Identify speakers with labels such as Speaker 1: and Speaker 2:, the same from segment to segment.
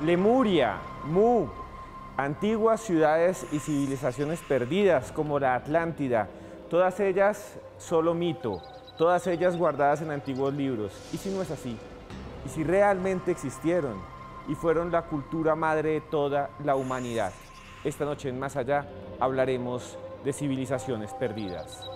Speaker 1: Lemuria, Mu, antiguas ciudades y civilizaciones perdidas como la Atlántida, todas ellas solo mito, todas ellas guardadas en antiguos libros. ¿Y si no es así? ¿Y si realmente existieron y fueron la cultura madre de toda la humanidad? Esta noche en Más Allá hablaremos de civilizaciones perdidas.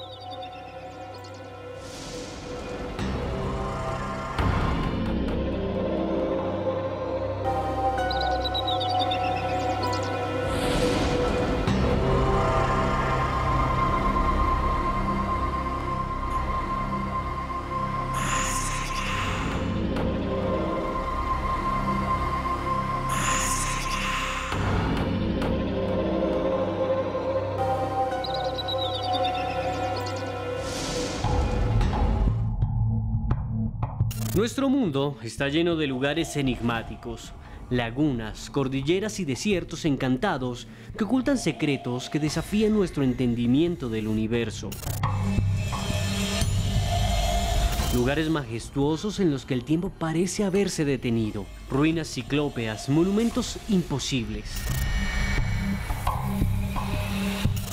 Speaker 2: Nuestro mundo está lleno de lugares enigmáticos, lagunas, cordilleras y desiertos encantados que ocultan secretos que desafían nuestro entendimiento del universo. Lugares majestuosos en los que el tiempo parece haberse detenido, ruinas ciclópeas, monumentos imposibles.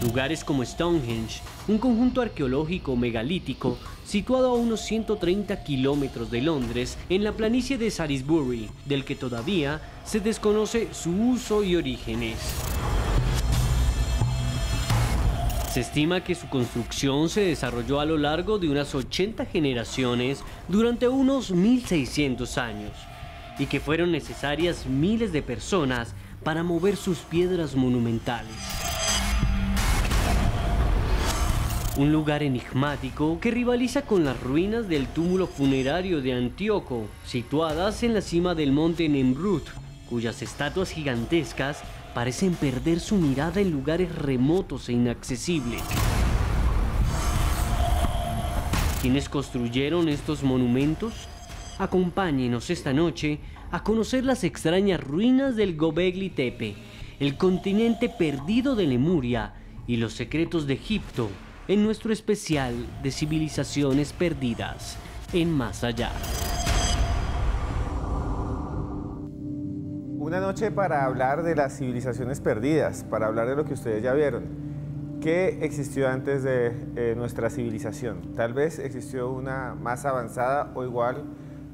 Speaker 2: Lugares como Stonehenge, un conjunto arqueológico megalítico situado a unos 130 kilómetros de Londres, en la planicie de Salisbury, del que todavía se desconoce su uso y orígenes. Se estima que su construcción se desarrolló a lo largo de unas 80 generaciones durante unos 1600 años, y que fueron necesarias miles de personas para mover sus piedras monumentales. Un lugar enigmático que rivaliza con las ruinas del túmulo funerario de Antíoco, situadas en la cima del monte Nemrut, cuyas estatuas gigantescas parecen perder su mirada en lugares remotos e inaccesibles. ¿Quiénes construyeron estos monumentos? Acompáñenos esta noche a conocer las extrañas ruinas del Göbekli Tepe, el continente perdido de Lemuria y los secretos de Egipto, en nuestro especial de civilizaciones perdidas en Más Allá.
Speaker 1: Una noche para hablar de las civilizaciones perdidas, para hablar de lo que ustedes ya vieron. ¿Qué existió antes de nuestra civilización? Tal vez existió una más avanzada o igual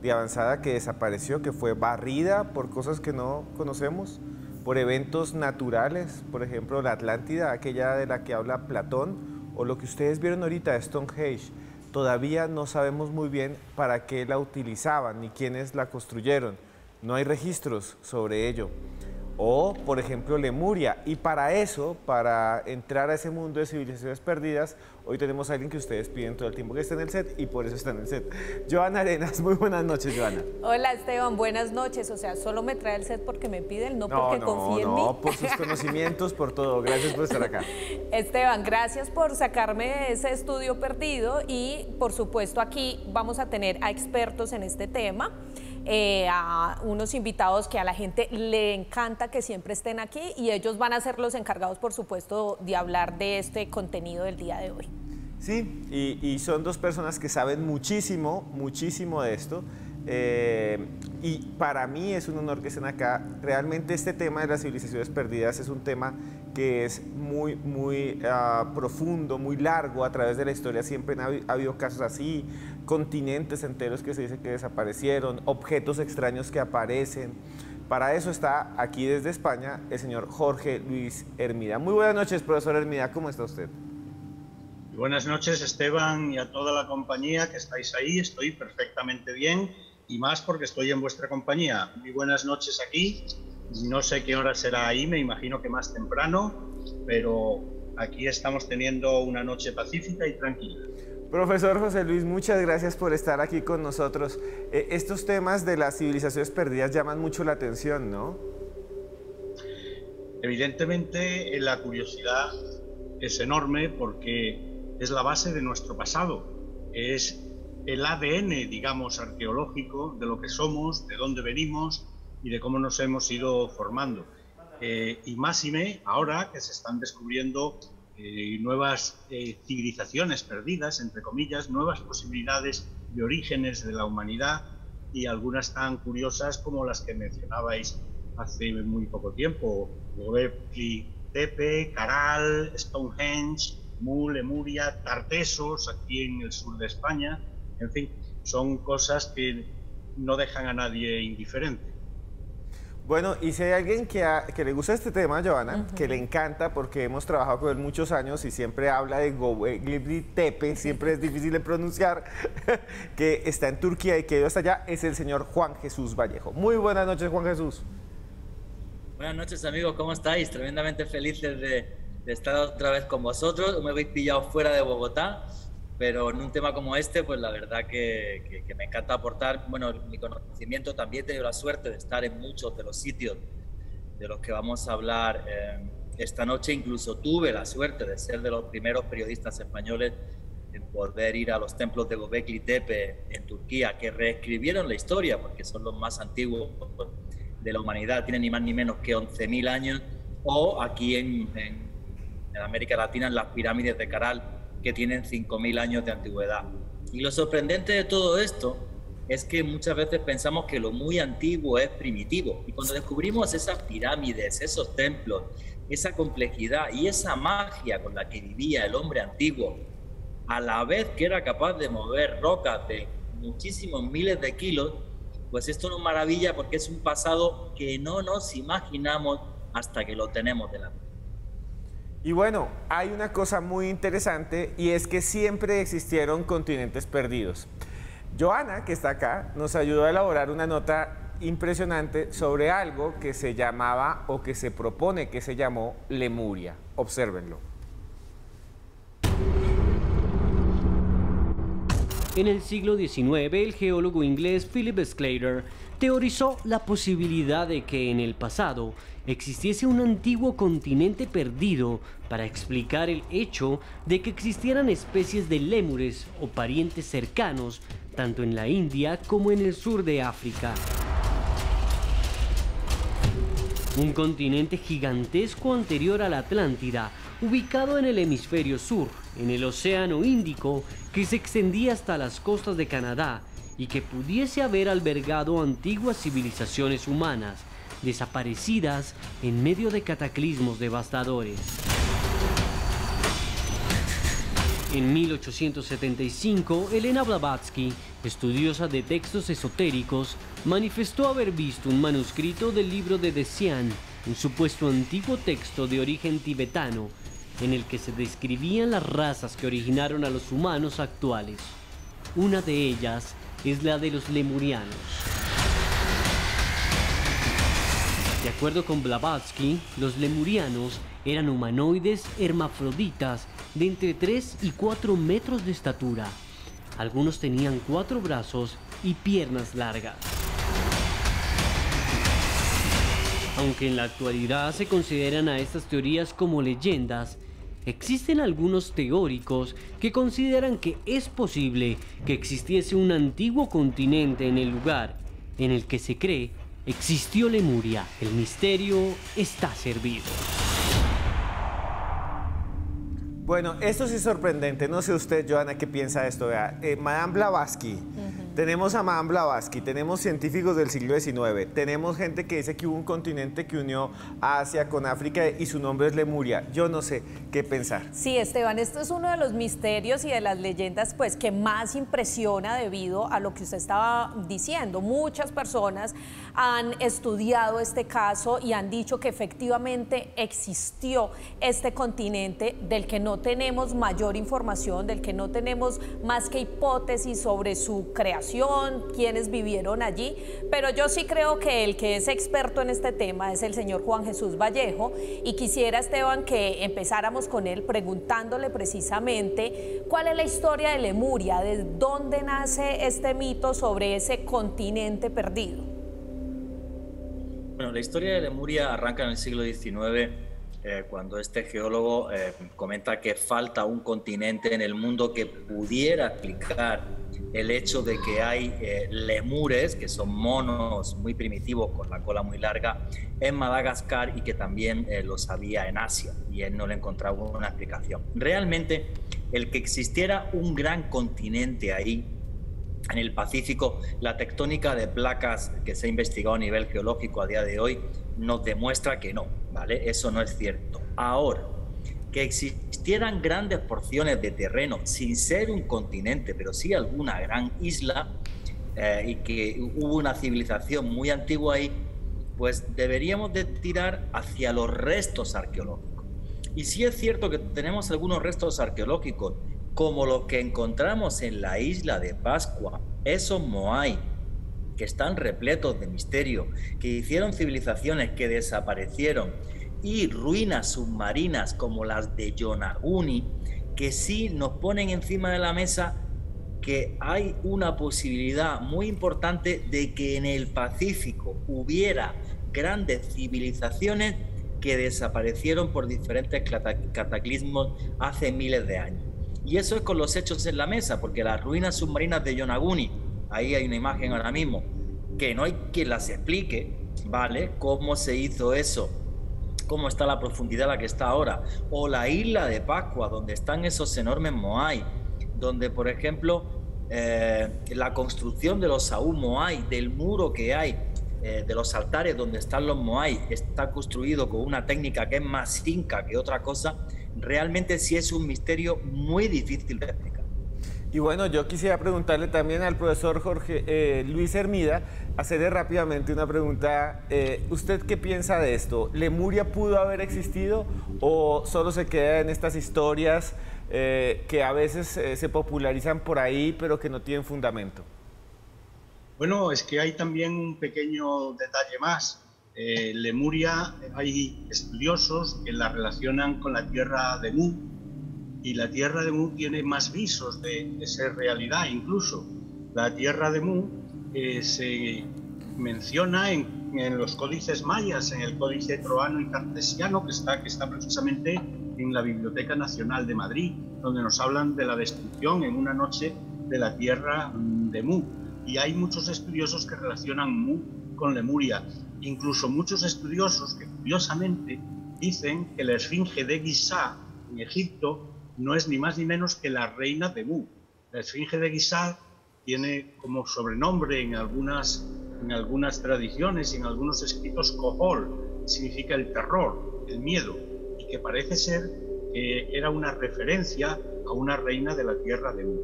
Speaker 1: de avanzada que desapareció, que fue barrida por cosas que no conocemos, por eventos naturales, por ejemplo la Atlántida, aquella de la que habla Platón, o lo que ustedes vieron ahorita, Stonehenge. Todavía no sabemos muy bien para qué la utilizaban ni quiénes la construyeron. No hay registros sobre ello. O, por ejemplo, Lemuria. Y para eso, para entrar a ese mundo de civilizaciones perdidas, hoy tenemos a alguien que ustedes piden todo el tiempo que esté en el set y por eso está en el set. Joana Arenas, muy buenas noches, Joana.
Speaker 3: Hola, Esteban, buenas noches. O sea, solo me trae el set porque me piden, no porque confíe en mí.
Speaker 1: No, por sus conocimientos, por todo. Gracias por estar acá.
Speaker 3: Esteban, gracias por sacarme de ese estudio perdido y, por supuesto, aquí vamos a tener a expertos en este tema. A unos invitados que a la gente le encanta que siempre estén aquí y ellos van a ser los encargados, por supuesto, de hablar de este contenido del día de hoy.
Speaker 1: Sí, y son dos personas que saben muchísimo, muchísimo de esto. Y para mí es un honor que estén acá. Realmente este tema de las civilizaciones perdidas es un tema que es muy profundo, muy largo a través de la historia. Siempre ha habido casos así, continentes enteros que se dice que desaparecieron, objetos extraños que aparecen. Para eso está aquí desde España el señor Jorge Luis Hermida. Muy buenas noches, profesor Hermida, ¿cómo está usted?
Speaker 4: Buenas noches, Esteban, y a toda la compañía que estáis ahí. Estoy perfectamente bien y más porque estoy en vuestra compañía. Muy buenas noches aquí. No sé qué hora será ahí, me imagino que más temprano, pero aquí estamos teniendo una noche pacífica y tranquila.
Speaker 1: Profesor José Luis, muchas gracias por estar aquí con nosotros. Estos temas de las civilizaciones perdidas llaman mucho la atención, ¿no?
Speaker 4: Evidentemente, la curiosidad es enorme porque es la base de nuestro pasado. Es el ADN, digamos, arqueológico de lo que somos, de dónde venimos y de cómo nos hemos ido formando. Y máxime ahora que se están descubriendo nuevas civilizaciones perdidas, entre comillas, nuevas posibilidades de orígenes de la humanidad y algunas tan curiosas como las que mencionabais hace muy poco tiempo. Göbekli Tepe, Caral, Stonehenge, Mu, Lemuria, Tartesos, aquí en el sur de España. En fin, son cosas que no dejan a nadie indiferente.
Speaker 1: Bueno, y si hay alguien que le gusta este tema, Joana, que le encanta porque hemos trabajado con él muchos años y siempre habla de Göbekli Tepe, siempre es difícil de pronunciar, que está en Turquía y que ha ido hasta allá, es el señor Juan Jesús Vallejo. Muy buenas noches, Juan Jesús.
Speaker 5: Buenas noches, amigos, ¿cómo estáis? Tremendamente felices de estar otra vez con vosotros. Me habéis pillado fuera de Bogotá, pero en un tema como este, pues la verdad que me encanta aportar, bueno, mi conocimiento. También he tenido la suerte de estar en muchos de los sitios de los que vamos a hablar esta noche. Incluso tuve la suerte de ser de los primeros periodistas españoles en poder ir a los templos de Göbekli Tepe en Turquía, que reescribieron la historia, porque son los más antiguos de la humanidad, tienen ni más ni menos que 11.000 años, o aquí en América Latina, en las pirámides de Caral, que tienen 5.000 años de antigüedad. Y lo sorprendente de todo esto es que muchas veces pensamos que lo muy antiguo es primitivo, y cuando descubrimos esas pirámides, esos templos, esa complejidad y esa magia con la que vivía el hombre antiguo, a la vez que era capaz de mover rocas de muchísimos miles de kilos, pues esto nos maravilla porque es un pasado que no nos imaginamos hasta que lo tenemos delante.
Speaker 1: Y bueno, hay una cosa muy interesante y es que siempre existieron continentes perdidos. Joana, que está acá, nos ayudó a elaborar una nota impresionante sobre algo que se llamaba o que se propone que se llamó Lemuria. Obsérvenlo.
Speaker 2: En el siglo XIX, el geólogo inglés Philip Sclater teorizó la posibilidad de que en el pasado existiese un antiguo continente perdido para explicar el hecho de que existieran especies de lémures o parientes cercanos tanto en la India como en el sur de África. Un continente gigantesco anterior a la Atlántida, ubicado en el hemisferio sur, en el Océano Índico, que se extendía hasta las costas de Canadá y que pudiese haber albergado antiguas civilizaciones humanas, desaparecidas en medio de cataclismos devastadores. En 1875, Elena Blavatsky, estudiosa de textos esotéricos, manifestó haber visto un manuscrito del libro de Desian, un supuesto antiguo texto de origen tibetano, en el que se describían las razas que originaron a los humanos actuales. Una de ellas es la de los lemurianos. De acuerdo con Blavatsky, los lemurianos eran humanoides hermafroditas de entre 3 y 4 metros de estatura. Algunos tenían 4 brazos y piernas largas. Aunque en la actualidad se consideran a estas teorías como leyendas, existen algunos teóricos que consideran que es posible que existiese un antiguo continente en el lugar en el que se cree existió Lemuria. El misterio está servido.
Speaker 1: Bueno, esto sí es sorprendente. No sé usted, Joana, qué piensa de esto. Vea, Madame Blavatsky. Tenemos a Madame Blavatsky, tenemos científicos del siglo XIX, tenemos gente que dice que hubo un continente que unió a Asia con África y su nombre es Lemuria. Yo no sé qué pensar.
Speaker 3: Sí, Esteban, esto es uno de los misterios y de las leyendas pues que más impresiona debido a lo que usted estaba diciendo. Muchas personas han estudiado este caso y han dicho que efectivamente existió este continente del que no tenemos mayor información, del que no tenemos más que hipótesis sobre su creación, quienes vivieron allí, pero yo sí creo que el que es experto en este tema es el señor Juan Jesús Vallejo y quisiera, Esteban, que empezáramos con él preguntándole precisamente cuál es la historia de Lemuria, de dónde nace este mito sobre ese continente perdido.
Speaker 5: Bueno, la historia de Lemuria arranca en el siglo XIX, cuando este geólogo comenta que falta un continente en el mundo que pudiera explicar el hecho de que hay lemures, que son monos muy primitivos con la cola muy larga, en Madagascar y que también los había en Asia, y él no le encontraba una explicación. Realmente, el que existiera un gran continente ahí en el Pacífico, la tectónica de placas que se ha investigado a nivel geológico a día de hoy nos demuestra que no, ¿vale? Eso no es cierto. Ahora, que existieran grandes porciones de terreno sin ser un continente, pero sí alguna gran isla, y que hubo una civilización muy antigua ahí, pues deberíamos de tirar hacia los restos arqueológicos. Y sí es cierto que tenemos algunos restos arqueológicos, como los que encontramos en la isla de Pascua, esos moai, que están repletos de misterio, que hicieron civilizaciones que desaparecieron, y ruinas submarinas como las de Yonaguni, que sí nos ponen encima de la mesa que hay una posibilidad muy importante de que en el Pacífico hubiera grandes civilizaciones que desaparecieron por diferentes cataclismos hace miles de años. Y eso es con los hechos en la mesa, porque las ruinas submarinas de Yonaguni, ahí hay una imagen ahora mismo, que no hay quien las explique, ¿vale? ¿Cómo se hizo eso? ¿Cómo está la profundidad a la que está ahora? O la isla de Pascua, donde están esos enormes moai, donde, por ejemplo, la construcción de los Saúl moai, del muro que hay, de los altares donde están los moai, está construido con una técnica que es más inca que otra cosa. Realmente sí es un misterio muy difícil de explicar.
Speaker 1: Y bueno, yo quisiera preguntarle también al profesor Jorge Luis Hermida, hacerle rápidamente una pregunta. ¿Usted qué piensa de esto? ¿Lemuria pudo haber existido o solo se queda en estas historias que a veces se popularizan por ahí, pero que no tienen fundamento?
Speaker 4: Bueno, es que hay también un pequeño detalle más. Lemuria, hay estudiosos que la relacionan con la tierra de Mu, y la tierra de Mu tiene más visos de ser realidad. Incluso la tierra de Mu se menciona en los códices mayas, en el códice troano y cartesiano, que está precisamente en la Biblioteca Nacional de Madrid, donde nos hablan de la destrucción en una noche de la tierra de Mu. Y hay muchos estudiosos que relacionan Mu con Lemuria, incluso muchos estudiosos que curiosamente dicen que la esfinge de Giza en Egipto no es ni más ni menos que la reina de Mu. La esfinge de Giza tiene como sobrenombre en algunas tradiciones y en algunos escritos Kohol, que significa el terror, el miedo, y que parece ser que era una referencia a una reina de la tierra de Mu.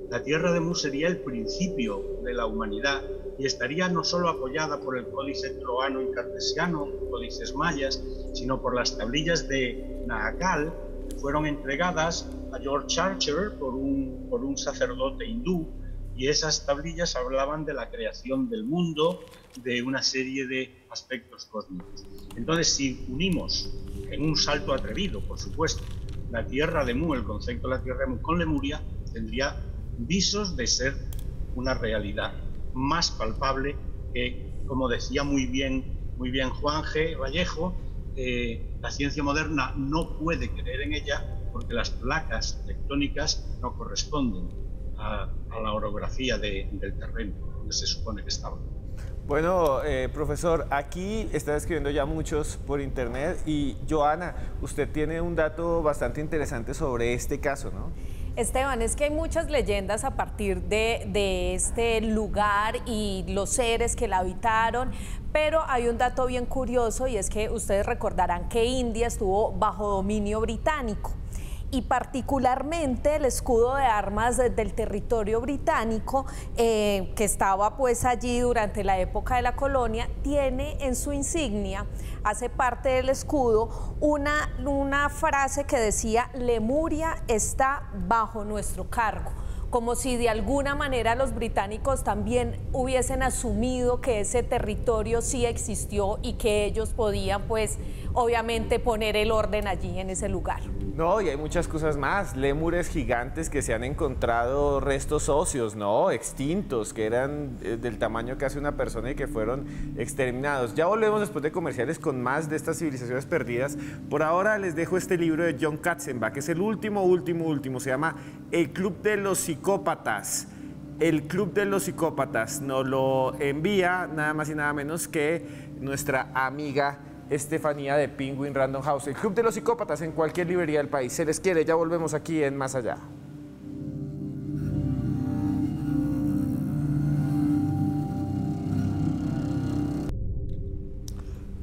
Speaker 4: La tierra de Mu sería el principio de la humanidad y estaría no solo apoyada por el códice troano y cartesiano, códices mayas, sino por las tablillas de Nahakal, que fueron entregadas a George Archer por un sacerdote hindú, y esas tablillas hablaban de la creación del mundo, de una serie de aspectos cósmicos. Entonces, si unimos en un salto atrevido, por supuesto, la tierra de Mu, el concepto de la tierra de Mu con Lemuria, tendría visos de ser una realidad más palpable que, como decía muy bien Juan G. Vallejo, la ciencia moderna no puede creer en ella porque las placas tectónicas no corresponden a la orografía del terreno donde se supone que estaba.
Speaker 1: Bueno, profesor, aquí están escribiendo ya muchos por internet y Joana, usted tiene un dato bastante interesante sobre este caso, ¿no?
Speaker 3: Esteban, es que hay muchas leyendas a partir de este lugar y los seres que la habitaron, pero hay un dato bien curioso y es que ustedes recordarán que India estuvo bajo dominio británico. Y particularmente el escudo de armas del territorio británico, que estaba pues allí durante la época de la colonia, tiene en su insignia, hace parte del escudo, una frase que decía: Lemuria está bajo nuestro cargo, como si de alguna manera los británicos también hubiesen asumido que ese territorio sí existió y que ellos podían pues obviamente poner el orden allí en ese lugar.
Speaker 1: No, y hay muchas cosas más, lémures gigantes que se han encontrado restos óseos, ¿no? Extintos, que eran del tamaño que hace una persona y que fueron exterminados. Ya volvemos después de comerciales con más de estas civilizaciones perdidas. Por ahora les dejo este libro de Jon Katzenbach, que es el último, se llama El Club de los Psicópatas. El Club de los Psicópatas nos lo envía nada más y nada menos que nuestra amiga Estefanía de Penguin Random House. El Club de los Psicópatas en cualquier librería del país. Se les quiere, ya volvemos aquí en Más Allá.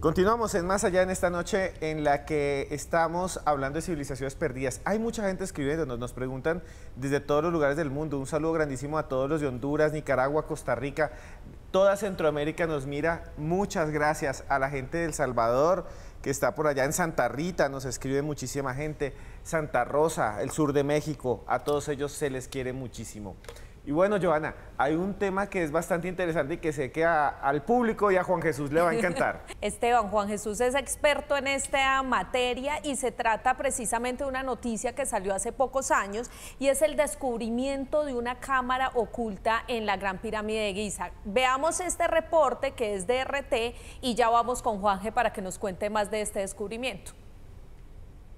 Speaker 1: Continuamos en Más Allá en esta noche en la que estamos hablando de civilizaciones perdidas. Hay mucha gente escribiendo, nos preguntan desde todos los lugares del mundo. Un saludo grandísimo a todos los de Honduras, Nicaragua, Costa Rica. Toda Centroamérica nos mira. Muchas gracias a la gente de El Salvador, que está por allá en Santa Rita, nos escribe muchísima gente. Santa Rosa, el sur de México, a todos ellos se les quiere muchísimo. Y bueno, Johanna, hay un tema que es bastante interesante y que sé que al público y a Juan Jesús le va a encantar.
Speaker 3: Esteban, Juan Jesús es experto en esta materia y se trata precisamente de una noticia que salió hace pocos años y es el descubrimiento de una cámara oculta en la Gran Pirámide de Giza. Veamos este reporte que es de RT y ya vamos con Juanje para que nos cuente más de este descubrimiento.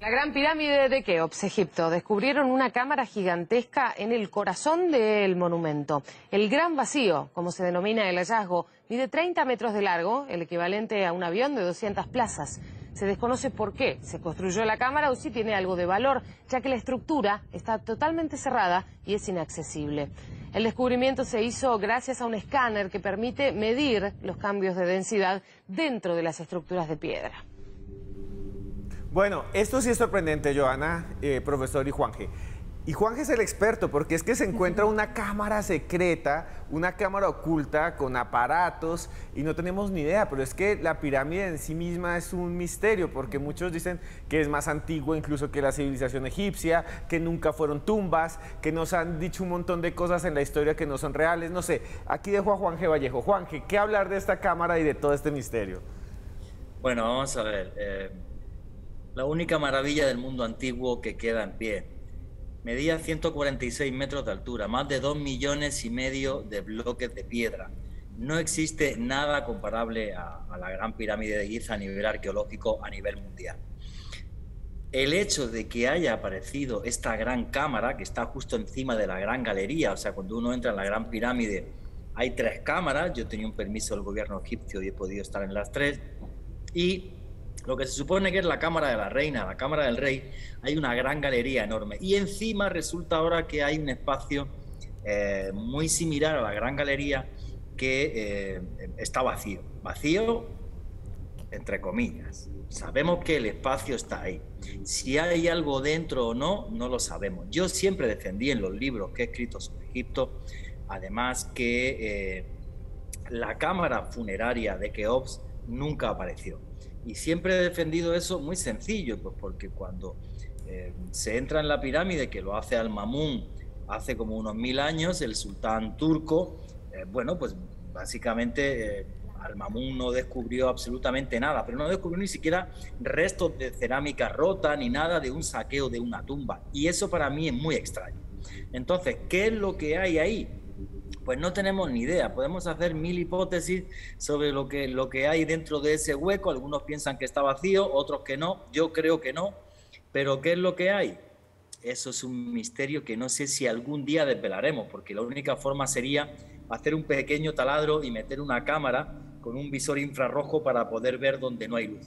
Speaker 6: La Gran Pirámide de Keops, Egipto, descubrieron una cámara gigantesca en el corazón del monumento. El Gran Vacío, como se denomina el hallazgo, mide 30 metros de largo, el equivalente a un avión de 200 plazas. Se desconoce por qué se construyó la cámara o si tiene algo de valor, ya que la estructura está totalmente cerrada y es inaccesible. El descubrimiento se hizo gracias a un escáner que permite medir los cambios de densidad dentro de las estructuras de piedra.
Speaker 1: Bueno, esto sí es sorprendente, Johanna, profesor y Juanje. Y Juanje es el experto, porque es que se encuentra una cámara secreta, una cámara oculta con aparatos, y no tenemos ni idea, pero es que la pirámide en sí misma es un misterio, porque muchos dicen que es más antigua incluso que la civilización egipcia, que nunca fueron tumbas, que nos han dicho un montón de cosas en la historia que no son reales, no sé. Aquí dejo a Juanje Vallejo. Juanje, ¿qué hablar de esta cámara y de todo este misterio?
Speaker 5: Bueno, vamos a ver. La única maravilla del mundo antiguo que queda en pie. Medía 146 metros de altura, más de 2,5 millones de bloques de piedra. No existe nada comparable a la Gran Pirámide de Giza a nivel arqueológico, a nivel mundial. El hecho de que haya aparecido esta gran cámara, que está justo encima de la Gran Galería, o sea, cuando uno entra en la Gran Pirámide, hay 3 cámaras. Yo tenía un permiso del gobierno egipcio y he podido estar en las 3. Y lo que se supone que es la cámara de la reina, la cámara del rey, hay una gran galería enorme. Y encima resulta ahora que hay un espacio muy similar a la gran galería que está vacío. Vacío, entre comillas. Sabemos que el espacio está ahí. Si hay algo dentro o no, no lo sabemos. Yo siempre defendí en los libros que he escrito sobre Egipto, además que la cámara funeraria de Keops nunca apareció. Y siempre he defendido eso muy sencillo, pues porque cuando se entra en la pirámide, que lo hace Al-Mamun hace como unos 1000 años, el sultán turco, bueno, pues básicamente Al-Mamun no descubrió absolutamente nada, pero no descubrió ni siquiera restos de cerámica rota ni nada de un saqueo de una tumba. Y eso para mí es muy extraño. Entonces, ¿qué es lo que hay ahí? Pues no tenemos ni idea. Podemos hacer 1000 hipótesis sobre lo que hay dentro de ese hueco. Algunos piensan que está vacío, otros que no. Yo creo que no. Pero ¿qué es lo que hay? Eso es un misterio que no sé si algún día desvelaremos, porque la única forma sería hacer un pequeño taladro y meter una cámara con un visor infrarrojo para poder ver donde no hay luz.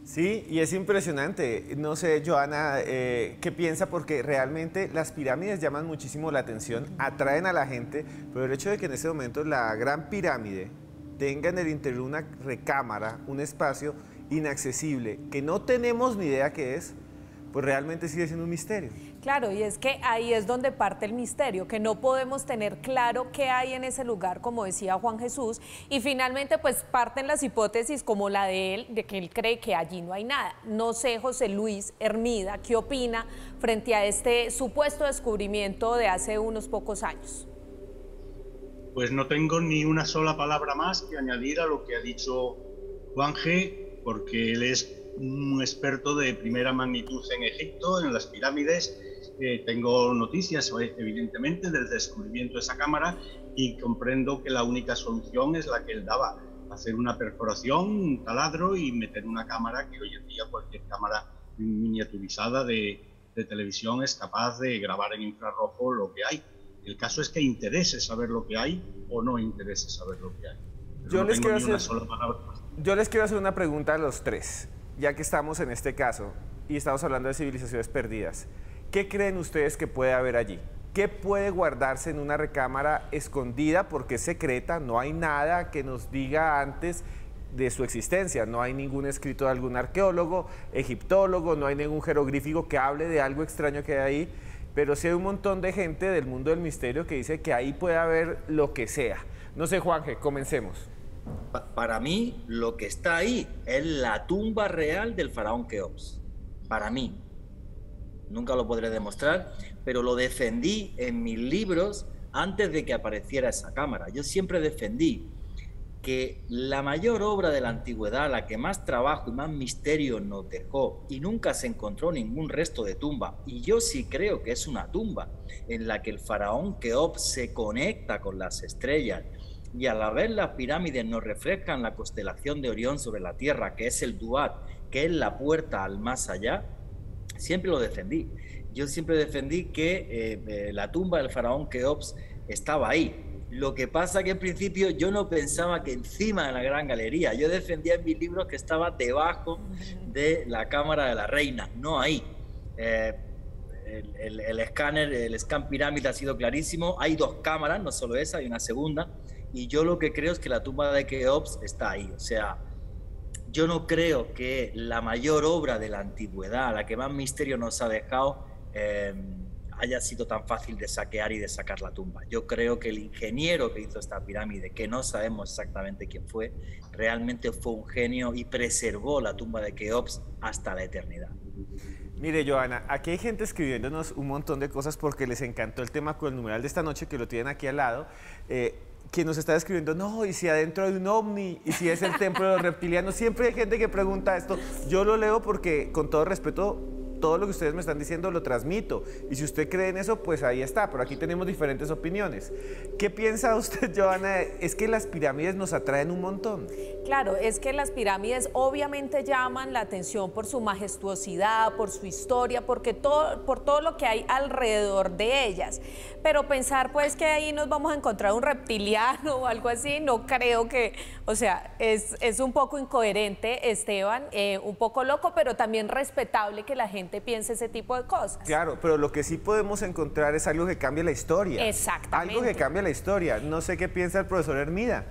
Speaker 1: Sí, y es impresionante. No sé, Johanna, ¿qué piensa? Porque realmente las pirámides llaman muchísimo la atención, atraen a la gente, pero el hecho de que en este momento la Gran Pirámide tenga en el interior una recámara, un espacio inaccesible, que no tenemos ni idea qué es, pues realmente sigue siendo un misterio.
Speaker 3: Claro, y es que ahí es donde parte el misterio, que no podemos tener claro qué hay en ese lugar, como decía Juan Jesús, y finalmente pues parten las hipótesis como la de él, de que él cree que allí no hay nada. No sé, José Luis Hermida, ¿qué opina frente a este supuesto descubrimiento de hace unos pocos años?
Speaker 4: Pues no tengo ni una sola palabra más que añadir a lo que ha dicho Juanje, porque él es un experto de primera magnitud en Egipto, en las pirámides. Tengo noticias, evidentemente, del descubrimiento de esa cámara y comprendo que la única solución es la que él daba, hacer una perforación, un taladro y meter una cámara que hoy en día cualquier cámara miniaturizada de televisión es capaz de grabar en infrarrojo lo que hay. El caso es que interese saber lo que hay o no interese saber lo que hay.
Speaker 1: Yo les quiero hacer una pregunta a los tres, ya que estamos en este caso y estamos hablando de civilizaciones perdidas. ¿Qué creen ustedes que puede haber allí? ¿Qué puede guardarse en una recámara escondida porque es secreta, no hay nada que nos diga antes de su existencia. No hay ningún escrito de algún arqueólogo, egiptólogo, no hay ningún jeroglífico que hable de algo extraño que hay ahí, pero sí hay un montón de gente del mundo del misterio que dice que ahí puede haber lo que sea. No sé, Juanje, comencemos.
Speaker 5: Para mí, lo que está ahí es la tumba real del faraón Keops. Para mí. Nunca lo podré demostrar, pero lo defendí en mis libros antes de que apareciera esa cámara. Yo siempre defendí que la mayor obra de la antigüedad, la que más trabajo y más misterio nos dejó, y nunca se encontró ningún resto de tumba, y yo sí creo que es una tumba en la que el faraón Keops se conecta con las estrellas, y a la vez las pirámides nos reflejan la constelación de Orión sobre la Tierra, que es el Duat, que es la puerta al más allá. Siempre lo defendí. Yo siempre defendí que la tumba del faraón Keops estaba ahí. Lo que pasa que en principio yo no pensaba que encima de la Gran Galería. Yo defendía en mis libros que estaba debajo de la cámara de la reina, no ahí. El escáner, el scan pirámide ha sido clarísimo. Hay dos cámaras, no solo esa, hay una segunda. Y yo lo que creo es que la tumba de Keops está ahí. O sea, yo no creo que la mayor obra de la antigüedad, la que más misterio nos ha dejado, haya sido tan fácil de saquear y de sacar la tumba. Yo creo que el ingeniero que hizo esta pirámide, que no sabemos exactamente quién fue, realmente fue un genio y preservó la tumba de Keops hasta la eternidad.
Speaker 1: Mire, Joana, aquí hay gente escribiéndonos un montón de cosas porque les encantó el tema con el numeral de esta noche, que lo tienen aquí al lado, que nos está escribiendo, no, y si adentro hay un ovni, y si es el templo de los reptilianos. Siempre hay gente que pregunta esto. Yo lo leo porque, con todo respeto, todo lo que ustedes me están diciendo lo transmito, y si usted cree en eso, pues ahí está, pero aquí tenemos diferentes opiniones. ¿Qué piensa usted, Joana? Es que las pirámides nos atraen un montón.
Speaker 3: Claro, es que las pirámides obviamente llaman la atención por su majestuosidad, por su historia, por todo lo que hay alrededor de ellas, pero pensar pues que ahí nos vamos a encontrar un reptiliano o algo así, no creo que, o sea, es un poco incoherente, Esteban, un poco loco, pero también respetable que la gente piense ese tipo de cosas.
Speaker 1: Claro, pero lo que sí podemos encontrar es algo que cambie la historia.
Speaker 3: Exactamente.
Speaker 1: Algo que cambie la historia. No sé qué piensa el profesor Hermida.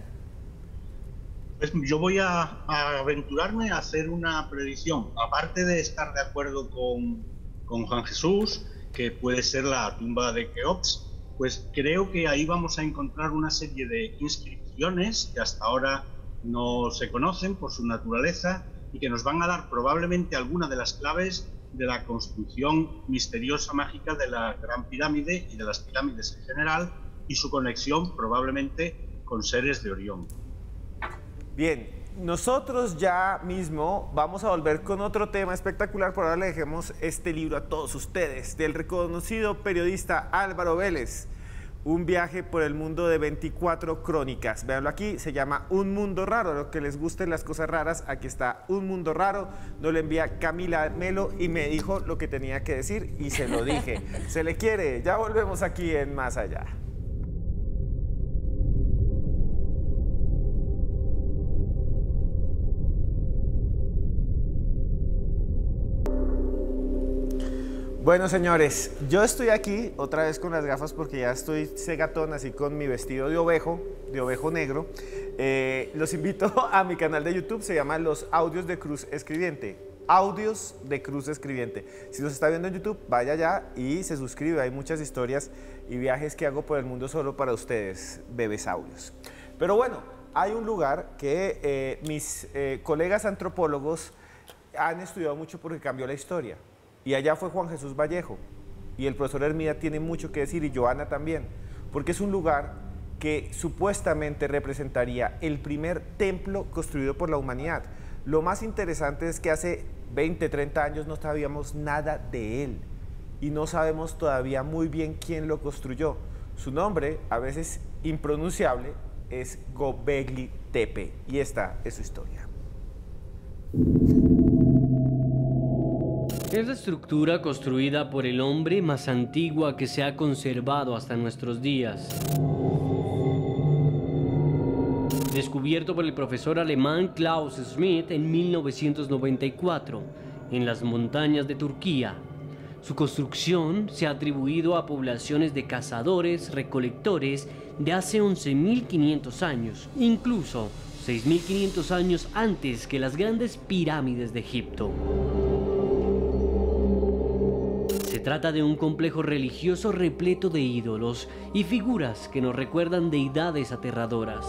Speaker 4: Pues yo voy a aventurarme a hacer una predicción. Aparte de estar de acuerdo con Juan Jesús, que puede ser la tumba de Keops, pues creo que ahí vamos a encontrar una serie de inscripciones que hasta ahora no se conocen por su naturaleza y que nos van a dar probablemente alguna de las claves de la construcción misteriosa, mágica de la Gran Pirámide y de las pirámides en general, y su conexión probablemente con seres de Orión.
Speaker 1: Bien, nosotros ya mismo vamos a volver con otro tema espectacular. Por ahora le dejemos este libro a todos ustedes, del reconocido periodista Álvaro Vélez. Un viaje por el mundo de 24 crónicas. Véanlo aquí, se llama Un Mundo Raro. A los que les gusten las cosas raras, aquí está Un Mundo Raro. Nos lo envía Camila Melo y me dijo lo que tenía que decir y se lo dije. Se le quiere. Ya volvemos aquí en Más Allá. Bueno, señores, yo estoy aquí otra vez con las gafas porque ya estoy cegatón, así con mi vestido de ovejo negro. Los invito a mi canal de YouTube, se llama Los Audios de Cruz Escribiente. Audios de Cruz Escribiente. Si nos está viendo en YouTube, vaya allá y se suscribe. Hay muchas historias y viajes que hago por el mundo solo para ustedes, bebesaurios. Pero bueno, hay un lugar que mis colegas antropólogos han estudiado mucho porque cambió la historia. Y allá fue Juan Jesús Vallejo, y el profesor Hermida tiene mucho que decir, y Joana también, porque es un lugar que supuestamente representaría el primer templo construido por la humanidad. Lo más interesante es que hace 20, 30 años no sabíamos nada de él, y no sabemos todavía muy bien quién lo construyó. Su nombre, a veces impronunciable, es Göbekli Tepe, y esta es su historia.
Speaker 2: Es la estructura construida por el hombre más antigua que se ha conservado hasta nuestros días. Descubierto por el profesor alemán Klaus Schmidt en 1994, en las montañas de Turquía. Su construcción se ha atribuido a poblaciones de cazadores, recolectores de hace 11.500 años. Incluso se 6.500 años antes que las grandes pirámides de Egipto. Se trata de un complejo religioso repleto de ídolos y figuras que nos recuerdan deidades aterradoras.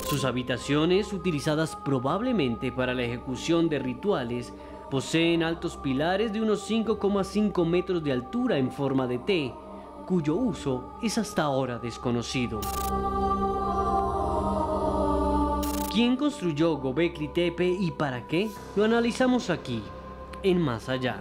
Speaker 2: Sus habitaciones, utilizadas probablemente para la ejecución de rituales, poseen altos pilares de unos 5,5 metros de altura en forma de T, cuyo uso es hasta ahora desconocido. ¿Quién construyó Göbekli Tepe y para qué? Lo analizamos aquí, en Más Allá.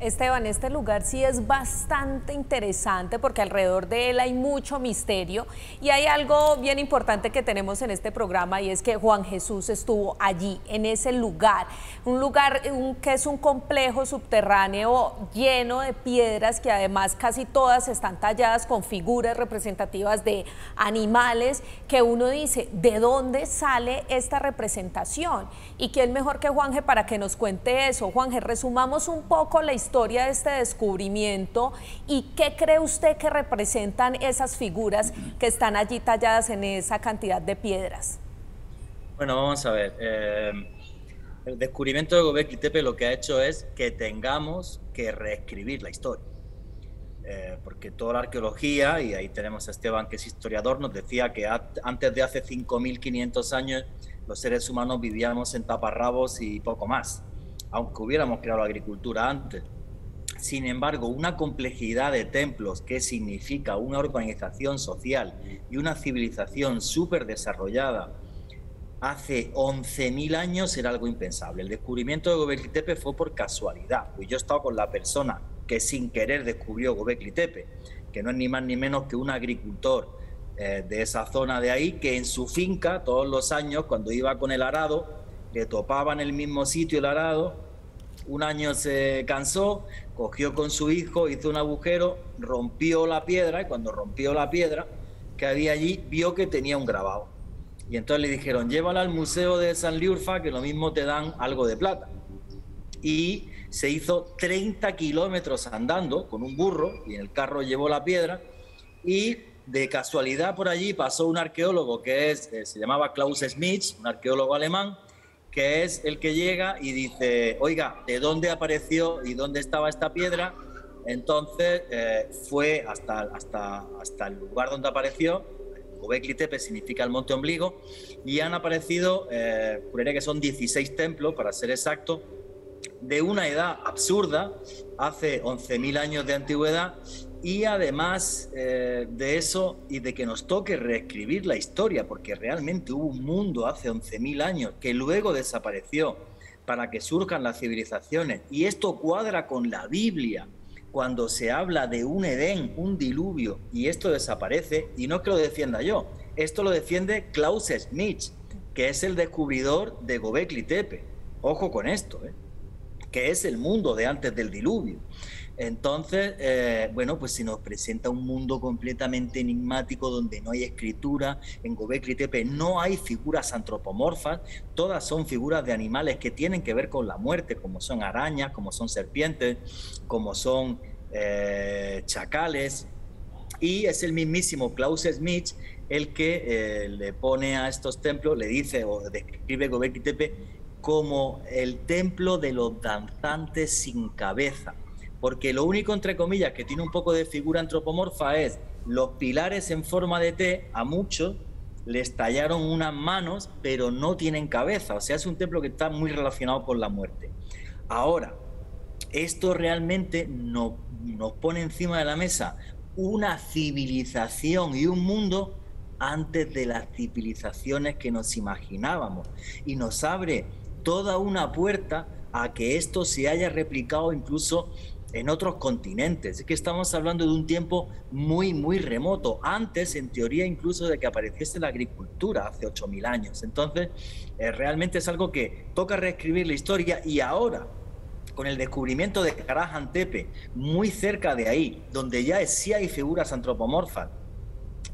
Speaker 3: Esteban, este lugar sí es bastante interesante porque alrededor de él hay mucho misterio y hay algo bien importante que tenemos en este programa y es que Juan Jesús estuvo allí, en ese lugar, un lugar que es un complejo subterráneo lleno de piedras que además casi todas están talladas con figuras representativas de animales que uno dice, ¿de dónde sale esta representación? Y quién mejor que Juanje para que nos cuente eso. Juanje, resumamos un poco la historia de este descubrimiento y qué cree usted que representan esas figuras que están allí talladas en esa cantidad de piedras.
Speaker 5: Bueno, vamos a ver. El descubrimiento de Göbekli Tepe lo que ha hecho es que tengamos que reescribir la historia. Porque toda la arqueología, y ahí tenemos a Esteban que es historiador, nos decía que antes de hace 5.500 años los seres humanos vivíamos en taparrabos y poco más, aunque hubiéramos creado la agricultura antes. Sin embargo, una complejidad de templos que significa una organización social y una civilización súper desarrollada hace 11.000 años era algo impensable. El descubrimiento de Göbekli Tepe fue por casualidad, pues yo he estado con la persona que sin querer descubrió Göbekli Tepe, que no es ni más ni menos que un agricultor de esa zona de ahí, que en su finca todos los años cuando iba con el arado le topaba en el mismo sitio el arado. Un año se cansó, cogió con su hijo, hizo un agujero, rompió la piedra y cuando rompió la piedra que había allí vio que tenía un grabado. Y entonces le dijeron, llévala al Museo de Sanliurfa que lo mismo te dan algo de plata. Y se hizo 30 kilómetros andando con un burro y en el carro llevó la piedra y de casualidad por allí pasó un arqueólogo que se llamaba Klaus Schmidt, un arqueólogo alemán, que es el que llega y dice, oiga, ¿de dónde apareció y dónde estaba esta piedra? Entonces fue hasta el lugar donde apareció. Göbekli Tepe significa el monte ombligo y han aparecido, juraría que son 16 templos para ser exacto, de una edad absurda, hace 11.000 años de antigüedad. Y además de eso y de que nos toque reescribir la historia, porque realmente hubo un mundo hace 11.000 años que luego desapareció para que surjan las civilizaciones. Y esto cuadra con la Biblia, cuando se habla de un Edén, un diluvio, y esto desaparece, y no es que lo defienda yo, esto lo defiende Klaus Schmidt, que es el descubridor de Göbekli Tepe. Ojo con esto, que es el mundo de antes del diluvio. Entonces, bueno, pues se nos presenta un mundo completamente enigmático donde no hay escritura. En Göbekli Tepe no hay figuras antropomorfas, todas son figuras de animales que tienen que ver con la muerte, como son arañas, como son serpientes, como son chacales. Y es el mismísimo Klaus Schmidt el que le pone a estos templos, le dice o describe Göbekli Tepe como el templo de los danzantes sin cabeza. Porque lo único, entre comillas, que tiene un poco de figura antropomorfa es los pilares en forma de T, a muchos les tallaron unas manos, pero no tienen cabeza. O sea, es un templo que está muy relacionado con la muerte. Ahora, esto realmente nos pone encima de la mesa una civilización y un mundo antes de las civilizaciones que nos imaginábamos. Y nos abre toda una puerta a que esto se haya replicado incluso en otros continentes. Es que estamos hablando de un tiempo muy, muy remoto, antes, en teoría, incluso de que apareciese la agricultura hace 8.000 años. Entonces, realmente es algo que toca reescribir la historia y ahora, con el descubrimiento de Karahan Tepe, muy cerca de ahí, donde ya sí hay figuras antropomorfas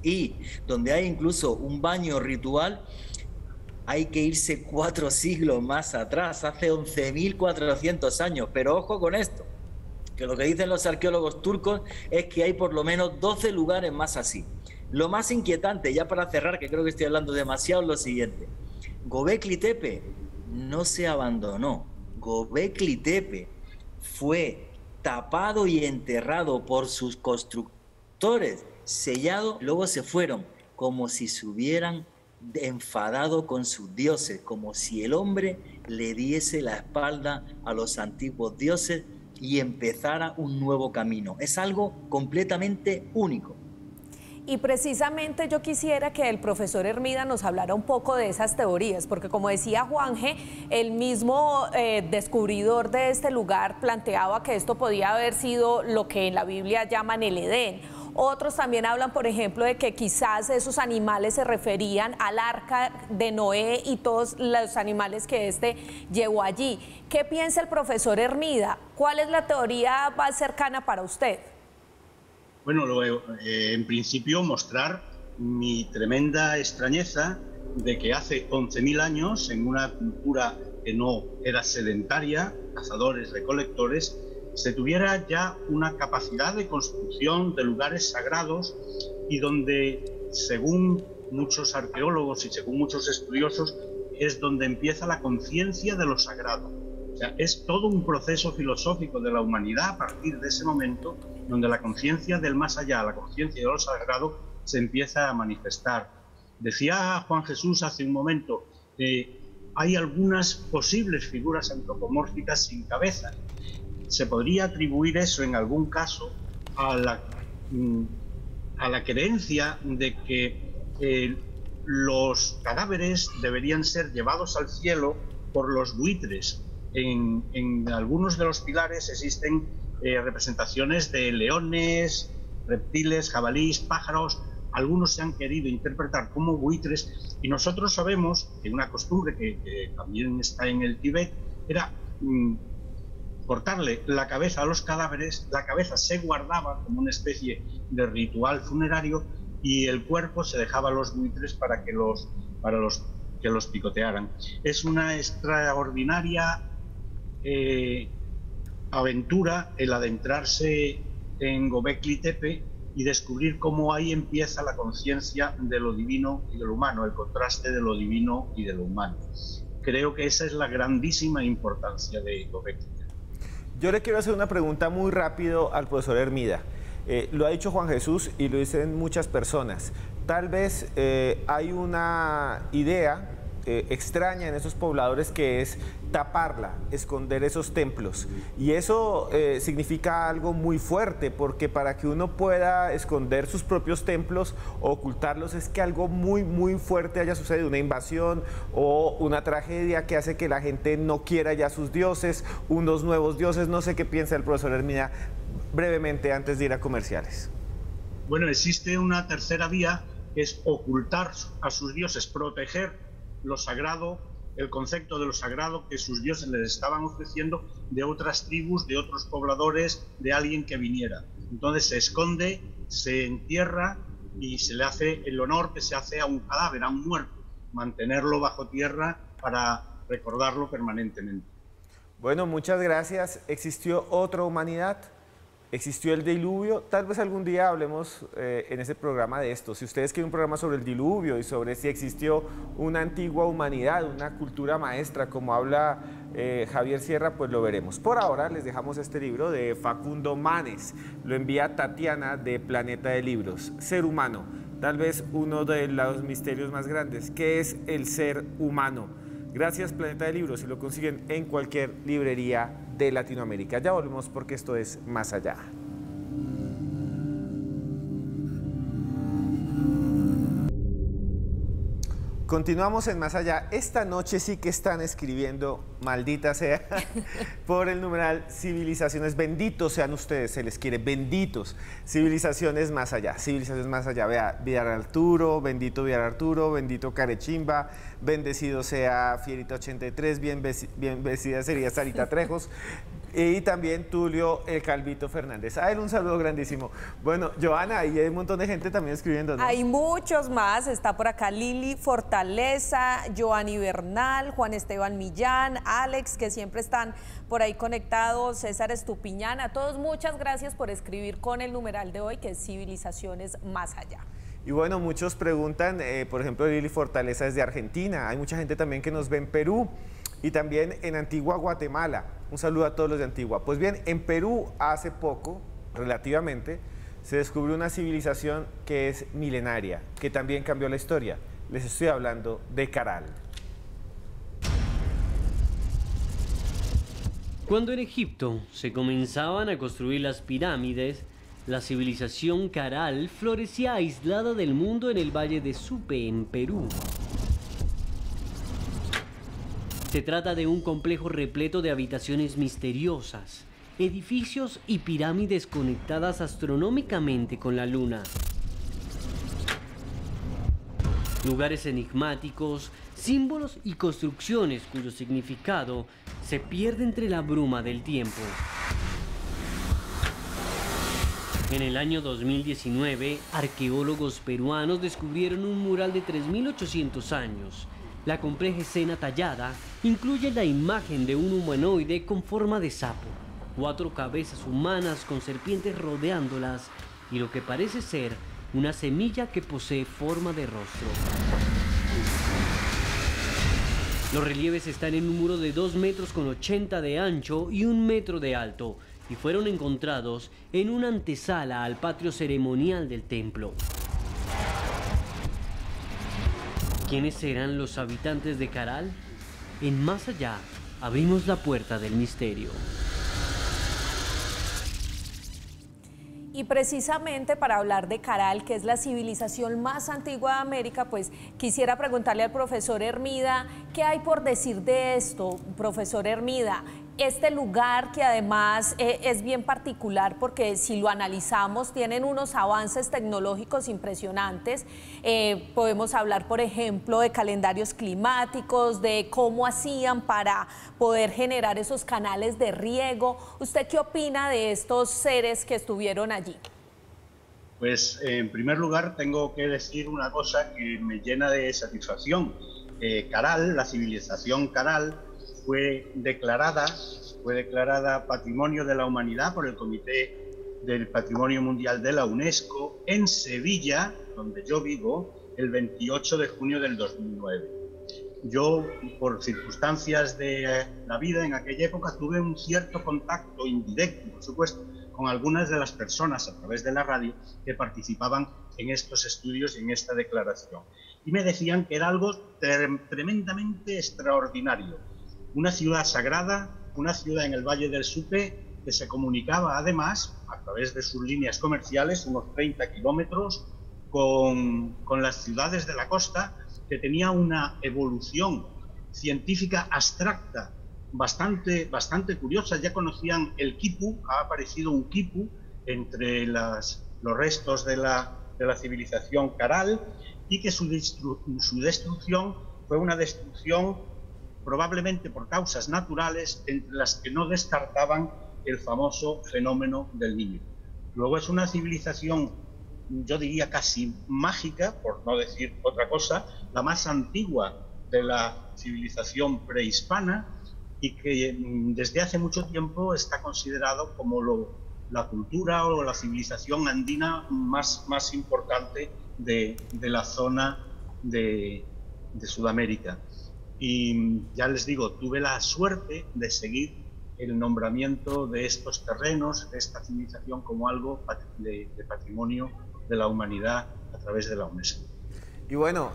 Speaker 5: y donde hay incluso un baño ritual, hay que irse 4 siglos más atrás, hace 11.400 años. Pero ojo con esto, que lo que dicen los arqueólogos turcos es que hay por lo menos 12 lugares más así. Lo más inquietante, ya para cerrar, que creo que estoy hablando demasiado, es lo siguiente. Göbekli Tepe no se abandonó. Göbekli Tepe fue tapado y enterrado por sus constructores, sellado, luego se fueron, como si se hubieran enfadado con sus dioses, como si el hombre le diese la espalda a los antiguos dioses y empezara un nuevo camino. Es algo completamente único.
Speaker 3: Y precisamente yo quisiera que el profesor Hermida nos hablara un poco de esas teorías, porque como decía Juanje, el mismo descubridor de este lugar planteaba que esto podía haber sido lo que en la Biblia llaman el Edén. Otros también hablan, por ejemplo, de que quizás esos animales se referían al arca de Noé y todos los animales que éste llevó allí. ¿Qué piensa el profesor Hermida? ¿Cuál es la teoría más cercana para usted?
Speaker 4: Bueno, en principio mostrar mi tremenda extrañeza de que hace 11.000 años, en una cultura que no era sedentaria, cazadores, recolectores, se tuviera ya una capacidad de construcción de lugares sagrados y donde, según muchos arqueólogos y según muchos estudiosos, es donde empieza la conciencia de lo sagrado. O sea, es todo un proceso filosófico de la humanidad a partir de ese momento donde la conciencia del más allá, la conciencia de lo sagrado, se empieza a manifestar. Decía Juan Jesús hace un momento, hay algunas posibles figuras antropomórficas sin cabeza. Se podría atribuir eso en algún caso a la creencia de que los cadáveres deberían ser llevados al cielo por los buitres. En algunos de los pilares existen representaciones de leones, reptiles, jabalíes, pájaros. Algunos se han querido interpretar como buitres y nosotros sabemos que una costumbre que también está en el Tíbet era cortarle la cabeza a los cadáveres. La cabeza se guardaba como una especie de ritual funerario y el cuerpo se dejaba a los buitres para que los picotearan. Es una extraordinaria aventura el adentrarse en Göbekli Tepe y descubrir cómo ahí empieza la conciencia de lo divino y de lo humano, el contraste de lo divino y de lo humano. Creo que esa es la grandísima importancia de Göbekli Tepe.
Speaker 1: Yo le quiero hacer una pregunta muy rápido al profesor Hermida. Lo ha dicho Juan Jesús y lo dicen muchas personas. Tal vez hay una idea extraña en esos pobladores que es taparla, esconder esos templos. Y eso significa algo muy fuerte, porque para que uno pueda esconder sus propios templos o ocultarlos es que algo muy, muy fuerte haya sucedido, una invasión o una tragedia que hace que la gente no quiera ya sus dioses, unos nuevos dioses. No sé qué piensa el profesor Hermida brevemente antes de ir a comerciales.
Speaker 4: Bueno, existe una tercera vía, que es ocultar a sus dioses, proteger lo sagrado, el concepto de lo sagrado que sus dioses les estaban ofreciendo de otras tribus, de otros pobladores, de alguien que viniera. Entonces se esconde, se entierra y se le hace el honor que se hace a un cadáver, a un muerto, mantenerlo bajo tierra para recordarlo permanentemente.
Speaker 1: Bueno, muchas gracias. ¿Existió otra humanidad? ¿Existió el diluvio? Tal vez algún día hablemos en ese programa de esto. Si ustedes quieren un programa sobre el diluvio y sobre si existió una antigua humanidad, una cultura maestra, como habla Javier Sierra, pues lo veremos. Por ahora les dejamos este libro de Facundo Manes. Lo envía Tatiana de Planeta de Libros. Ser humano, tal vez uno de los misterios más grandes. ¿Qué es el ser humano? Gracias, Planeta de Libros, y lo consiguen en cualquier librería de Latinoamérica. Ya volvemos porque esto es Más Allá. Continuamos en Más Allá. Esta noche sí que están escribiendo, maldita sea, por el numeral Civilizaciones. Benditos sean ustedes, se les quiere, benditos. Civilizaciones Más Allá, Civilizaciones Más Allá. Vea, Villar Arturo, bendito Carechimba, bendecido sea Fierita 83, bien bendecida sería Sarita Trejos. Y también Tulio el Calvito Fernández. A él un saludo grandísimo. Bueno, Joana, ahí hay un montón de gente también escribiendo, ¿no?
Speaker 3: Hay muchos más. Está por acá Lili Fortaleza, Joanny Bernal, Juan Esteban Millán, Alex, que siempre están por ahí conectados, César Estupiñán, a todos muchas gracias por escribir con el numeral de hoy, que es Civilizaciones Más Allá.
Speaker 1: Y bueno, muchos preguntan, por ejemplo, Lili Fortaleza es de Argentina, hay mucha gente también que nos ve en Perú y también en Antigua, Guatemala. Un saludo a todos los de Antigua. Pues bien, en Perú hace poco, relativamente, se descubrió una civilización que es milenaria, que también cambió la historia. Les estoy hablando de Caral.
Speaker 2: Cuando en Egipto se comenzaban a construir las pirámides, la civilización Caral florecía aislada del mundo en el valle de Supe, en Perú. Se trata de un complejo repleto de habitaciones misteriosas, edificios y pirámides conectadas astronómicamente con la luna. Lugares enigmáticos, símbolos y construcciones cuyo significado se pierde entre la bruma del tiempo. En el año 2019, arqueólogos peruanos descubrieron un mural de 3.800 años. La compleja escena tallada incluye la imagen de un humanoide con forma de sapo, 4 cabezas humanas con serpientes rodeándolas y lo que parece ser una semilla que posee forma de rostro. Los relieves están en un muro de 2,80 metros de ancho y 1 metro de alto, y fueron encontrados en una antesala al patio ceremonial del templo. ¿Quiénes serán los habitantes de Caral? En Más Allá abrimos la puerta del misterio.
Speaker 3: Y precisamente para hablar de Caral, que es la civilización más antigua de América, pues quisiera preguntarle al profesor Hermida, ¿qué hay por decir de esto, profesor Hermida? Este lugar que además es bien particular porque si lo analizamos tienen unos avances tecnológicos impresionantes. Podemos hablar, por ejemplo, de calendarios climáticos, de cómo hacían para poder generar esos canales de riego. ¿Usted qué opina de estos seres que estuvieron allí?
Speaker 4: Pues en primer lugar tengo que decir una cosa que me llena de satisfacción. Caral, la civilización Caral, fue declarada Patrimonio de la Humanidad por el Comité del Patrimonio Mundial de la UNESCO en Sevilla, donde yo vivo, el 28 de junio del 2009. Yo, por circunstancias de la vida en aquella época, tuve un cierto contacto indirecto, por supuesto, con algunas de las personas a través de la radio que participaban en estos estudios y en esta declaración. Y me decían que era algo tremendamente extraordinario. Una ciudad sagrada, una ciudad en el Valle del Supe que se comunicaba además a través de sus líneas comerciales, unos 30 kilómetros, con las ciudades de la costa, que tenía una evolución científica abstracta bastante curiosa. Ya conocían el quipu, ha aparecido un quipu entre los restos de la civilización Caral, y que su destrucción fue una destrucción probablemente por causas naturales, entre las que no descartaban el famoso fenómeno del Niño. Luego es una civilización, yo diría casi mágica, por no decir otra cosa, la más antigua de la civilización prehispana, y que desde hace mucho tiempo está considerado como la cultura o la civilización andina más importante de la zona de Sudamérica. Y ya les digo, tuve la suerte de seguir el nombramiento de estos terrenos, de esta civilización, como algo de patrimonio de la humanidad a través de la UNESCO.
Speaker 1: Y bueno,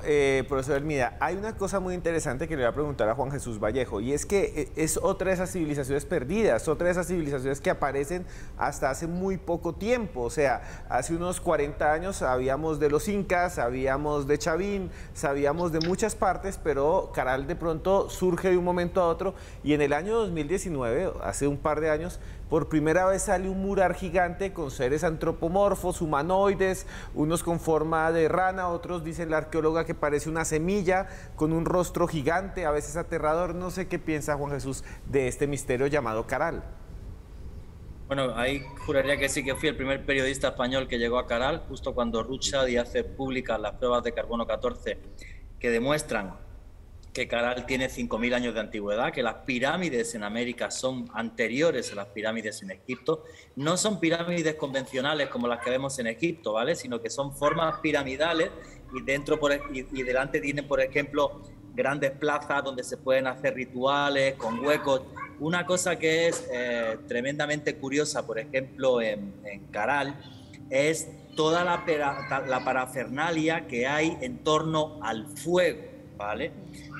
Speaker 1: profesor Hermida, hay una cosa muy interesante que le voy a preguntar a Juan Jesús Vallejo, y es que es otra de esas civilizaciones perdidas, otra de esas civilizaciones que aparecen hasta hace muy poco tiempo. O sea, hace unos 40 años sabíamos de los incas, sabíamos de Chavín, sabíamos de muchas partes, pero Caral de pronto surge de un momento a otro, y en el año 2019, hace un par de años, por primera vez sale un mural gigante con seres antropomorfos, humanoides, unos con forma de rana, otros, dice la arqueóloga, que parece una semilla, con un rostro gigante, a veces aterrador. No sé qué piensa Juan Jesús de este misterio llamado Caral.
Speaker 5: Bueno, ahí juraría que sí, que fui el primer periodista español que llegó a Caral, justo cuando Ruchad hace públicas las pruebas de carbono 14 que demuestran que Caral tiene 5.000 años de antigüedad, que las pirámides en América son anteriores a las pirámides en Egipto. No son pirámides convencionales como las que vemos en Egipto, ¿vale? Sino que son formas piramidales y y delante tienen, por ejemplo, grandes plazas donde se pueden hacer rituales con huecos. Una cosa que es tremendamente curiosa, por ejemplo, en Caral, es toda la parafernalia que hay en torno al fuego, ¿vale?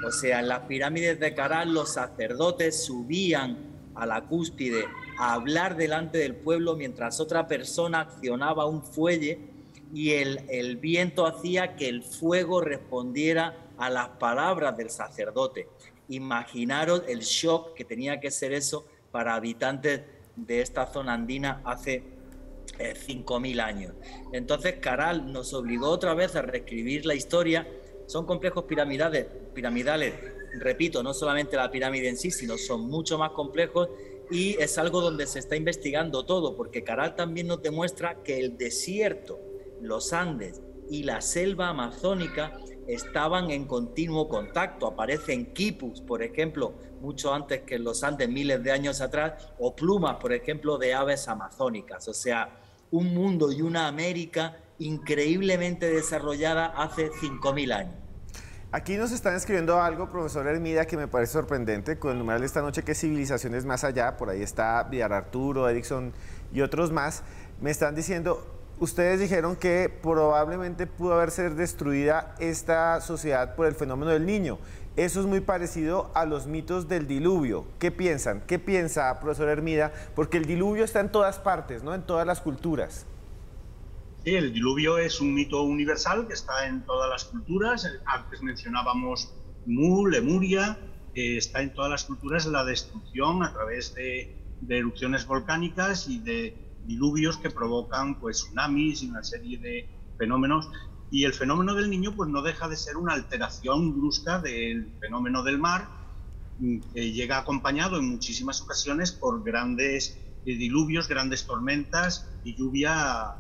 Speaker 5: O sea, en las pirámides de Caral los sacerdotes subían a la cúspide a hablar delante del pueblo mientras otra persona accionaba un fuelle y el viento hacía que el fuego respondiera a las palabras del sacerdote. Imaginaros el shock que tenía que ser eso para habitantes de esta zona andina hace 5.000 años. Entonces Caral nos obligó otra vez a reescribir la historia. Son complejos piramidales, repito, no solamente la pirámide en sí, sino son mucho más complejos y es algo donde se está investigando todo, porque Caral también nos demuestra que el desierto, los Andes y la selva amazónica estaban en continuo contacto. Aparecen quipus, por ejemplo, mucho antes que en los Andes, miles de años atrás, o plumas, por ejemplo, de aves amazónicas. O sea, un mundo y una América increíblemente desarrollada hace 5.000 años.
Speaker 1: Aquí nos están escribiendo algo, profesor Hermida, que me parece sorprendente, con el numeral de esta noche, que civilizaciones más allá, por ahí está Villar Arturo, Erickson y otros más, me están diciendo, ustedes dijeron que probablemente pudo haber sido destruida esta sociedad por el fenómeno del Niño. Eso es muy parecido a los mitos del diluvio. ¿Qué piensan? ¿Qué piensa, profesor Hermida? Porque el diluvio está en todas partes, ¿no? En todas las culturas.
Speaker 4: Sí, el diluvio es un mito universal que está en todas las culturas. Antes mencionábamos Mu, Lemuria, está en todas las culturas la destrucción a través de erupciones volcánicas y de diluvios que provocan pues tsunamis y una serie de fenómenos. Y el fenómeno del Niño pues no deja de ser una alteración brusca del fenómeno del mar, que llega acompañado en muchísimas ocasiones por grandes diluvios, grandes tormentas y lluvia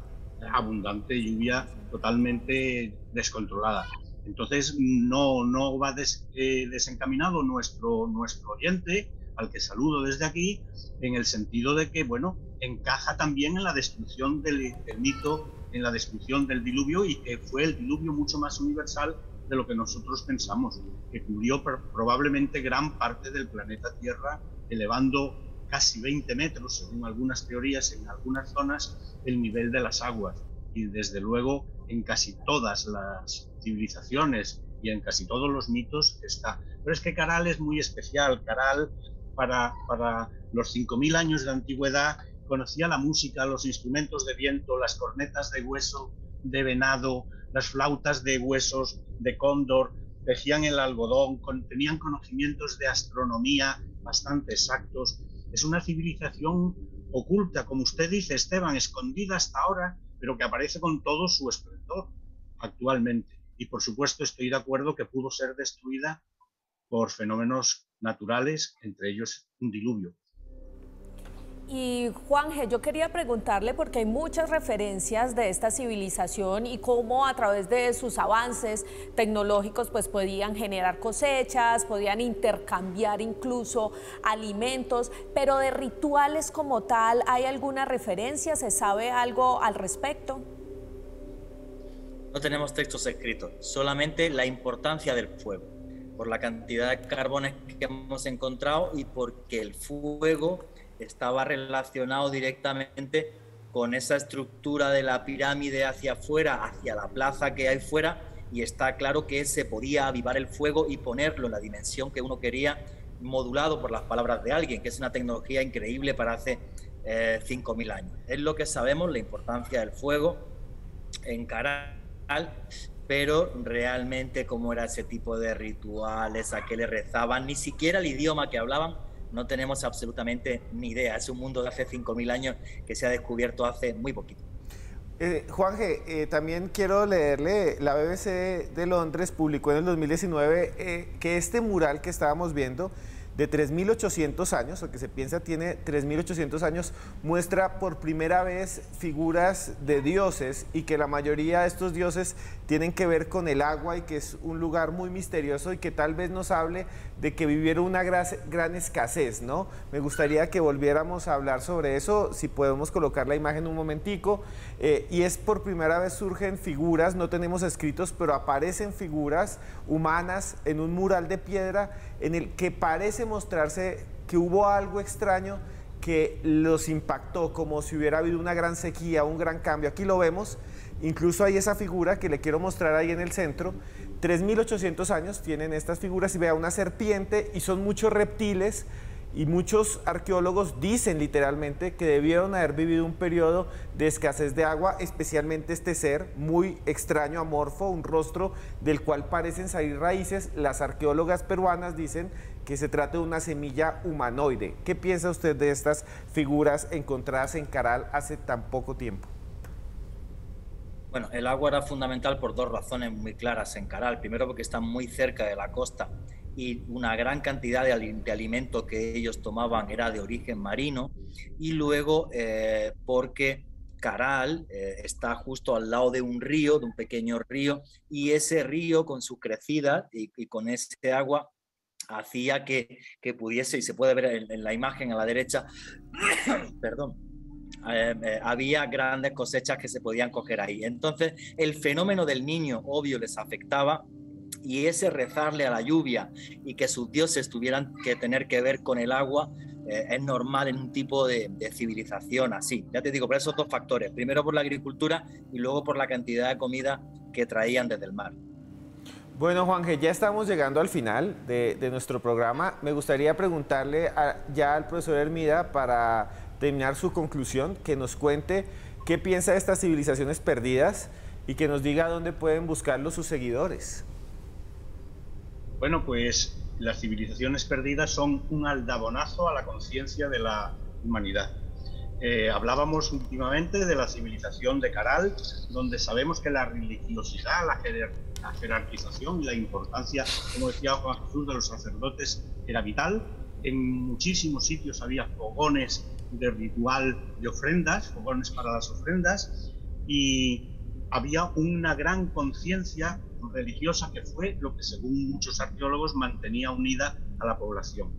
Speaker 4: abundante, lluvia totalmente descontrolada. Entonces no va desencaminado nuestro oyente, al que saludo desde aquí, en el sentido de que, bueno, encaja también en la destrucción del mito, en la destrucción del diluvio, y que fue el diluvio mucho más universal de lo que nosotros pensamos, que cubrió probablemente gran parte del planeta Tierra, elevando casi 20 metros, según algunas teorías, en algunas zonas, el nivel de las aguas. Y desde luego en casi todas las civilizaciones y en casi todos los mitos está. Pero es que Caral es muy especial. Caral, para los 5.000 años de antigüedad, conocía la música, los instrumentos de viento, las cornetas de hueso de venado, las flautas de huesos de cóndor, tejían el algodón, tenían conocimientos de astronomía bastante exactos. Es una civilización oculta, como usted dice, Esteban, escondida hasta ahora, pero que aparece con todo su esplendor actualmente. Y por supuesto estoy de acuerdo que pudo ser destruida por fenómenos naturales, entre ellos un diluvio.
Speaker 3: Y Juanje, yo quería preguntarle, porque hay muchas referencias de esta civilización y cómo a través de sus avances tecnológicos pues podían generar cosechas, podían intercambiar incluso alimentos, pero de rituales como tal, ¿hay alguna referencia? ¿Se sabe algo al respecto?
Speaker 5: No tenemos textos escritos, solamente la importancia del fuego, por la cantidad de carbones que hemos encontrado y porque el fuego estaba relacionado directamente con esa estructura de la pirámide hacia afuera, hacia la plaza que hay fuera, y está claro que se podía avivar el fuego y ponerlo en la dimensión que uno quería, modulado por las palabras de alguien, que es una tecnología increíble para hace 5.000 años. Es lo que sabemos, la importancia del fuego en Caral, pero realmente cómo era ese tipo de rituales, a qué le rezaban, ni siquiera el idioma que hablaban, no tenemos absolutamente ni idea. Es un mundo de hace 5.000 años que se ha descubierto hace muy poquito.
Speaker 1: Juanje, también quiero leerle, la BBC de Londres publicó en el 2019 que este mural que estábamos viendo de 3.800 años, lo que se piensa tiene 3.800 años, muestra por primera vez figuras de dioses y que la mayoría de estos dioses tienen que ver con el agua y que es un lugar muy misterioso y que tal vez nos hable de que vivieron una gran escasez, ¿no? Me gustaría que volviéramos a hablar sobre eso, si podemos colocar la imagen un momentico, y es por primera vez surgen figuras, no tenemos escritos, pero aparecen figuras humanas en un mural de piedra en el que parece mostrarse que hubo algo extraño que los impactó, como si hubiera habido una gran sequía, un gran cambio. Aquí lo vemos, incluso hay esa figura que le quiero mostrar ahí en el centro. 3.800 años tienen estas figuras y vea una serpiente y son muchos reptiles y muchos arqueólogos dicen literalmente que debieron haber vivido un periodo de escasez de agua, especialmente este ser muy extraño, amorfo, un rostro del cual parecen salir raíces. Las arqueólogas peruanas dicen que se trata de una semilla humanoide. ¿Qué piensa usted de estas figuras encontradas en Caral hace tan poco tiempo?
Speaker 5: Bueno, el agua era fundamental por dos razones muy claras en Caral. Primero, porque está muy cerca de la costa y una gran cantidad de alimento que ellos tomaban era de origen marino. Y luego, porque Caral está justo al lado de un río, de un pequeño río, y ese río con su crecida y con ese agua hacía que pudiese, y se puede ver en la imagen a la derecha, perdón, había grandes cosechas que se podían coger ahí. Entonces, el fenómeno del niño, obvio, les afectaba, y ese rezarle a la lluvia y que sus dioses tuvieran que tener que ver con el agua es normal en un tipo de civilización así. Ya te digo, por esos dos factores. Primero por la agricultura y luego por la cantidad de comida que traían desde el mar.
Speaker 1: Bueno, Juanje, ya estamos llegando al final de nuestro programa. Me gustaría preguntarle ya al profesor Hermida, para terminar su conclusión, que nos cuente qué piensa de estas civilizaciones perdidas y que nos diga dónde pueden buscarlos sus seguidores.
Speaker 4: Bueno, pues las civilizaciones perdidas son un aldabonazo a la conciencia de la humanidad. Hablábamos últimamente de la civilización de Caral, donde sabemos que la religiosidad, la jerarquización y la importancia, como decía Juan Jesús, de los sacerdotes era vital. En muchísimos sitios había fogones de ritual de ofrendas, fogones para las ofrendas, y había una gran conciencia religiosa que fue lo que, según muchos arqueólogos, mantenía unida a la población.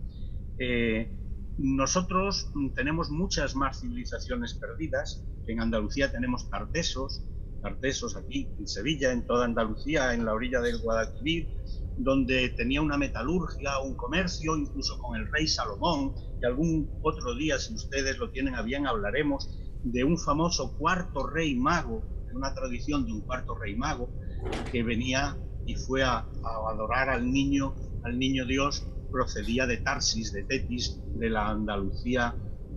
Speaker 4: Nosotros tenemos muchas más civilizaciones perdidas. En Andalucía tenemos Tartesos aquí en Sevilla, en toda Andalucía, en la orilla del Guadalquivir, donde tenía una metalurgia, un comercio, incluso con el rey Salomón, y algún otro día, si ustedes lo tienen a bien, hablaremos de un famoso cuarto rey mago, de una tradición de un cuarto rey mago, que venía y fue a adorar al niño Dios, procedía de Tarsis, de Tetis, de la Andalucía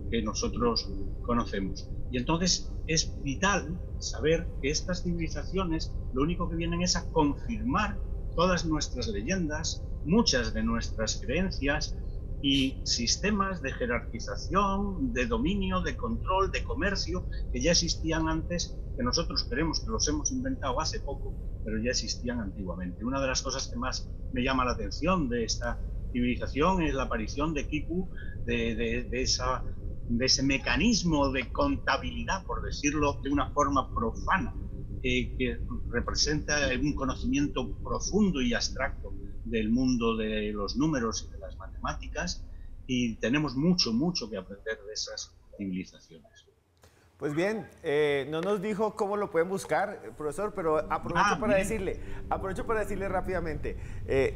Speaker 4: que nosotros conocemos. Y entonces es vital saber que estas civilizaciones lo único que vienen es a confirmar todas nuestras leyendas, muchas de nuestras creencias y sistemas de jerarquización, de dominio, de control, de comercio, que ya existían antes, que nosotros creemos que los hemos inventado hace poco, pero ya existían antiguamente. Una de las cosas que más me llama la atención de esta civilización es la aparición de Kiku, de ese mecanismo de contabilidad, por decirlo de una forma profana, que representa un conocimiento profundo y abstracto del mundo de los números y de las matemáticas, y tenemos mucho que aprender de esas civilizaciones.
Speaker 1: Pues bien, no nos dijo cómo lo pueden buscar, profesor, pero aprovecho para decirle rápidamente,